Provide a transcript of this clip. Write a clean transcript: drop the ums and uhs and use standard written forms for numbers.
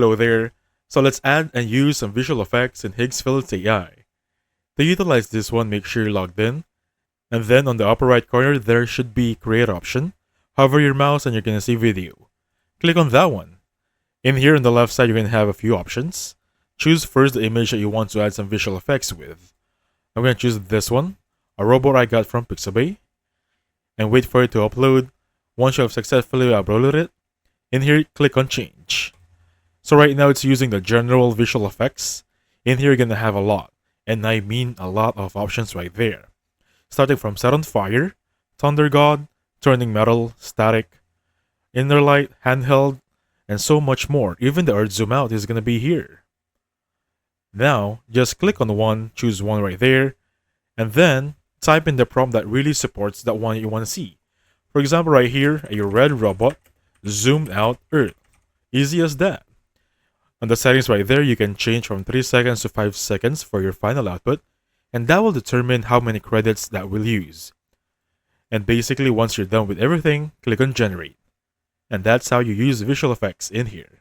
Hello there. So let's add and use some visual effects in Higgsfield AI. To utilize this one, make sure you're logged in. And then on the upper right corner, there should be create option. Hover your mouse and you're going to see video. Click on that one. In here on the left side, you're going to have a few options. Choose first the image that you want to add some visual effects with. I'm going to choose this one, a robot I got from Pixabay. And wait for it to upload. Once you have successfully uploaded it, in here, click on change. So right now it's using the general visual effects. In here you're gonna have a lot, and I mean a lot of options right there. Starting from set on fire, thunder god, turning metal, static, inner light, handheld, and so much more. Even the earth zoom out is gonna be here. Now just click on one, choose one right there, and then type in the prompt that really supports that one you want to see. For example, right here, a red robot, zoomed out earth. Easy as that. On the settings right there, you can change from 3 seconds to 5 seconds for your final output, and that will determine how many credits that we'll use. And basically, once you're done with everything, click on generate. And that's how you use visual effects in here.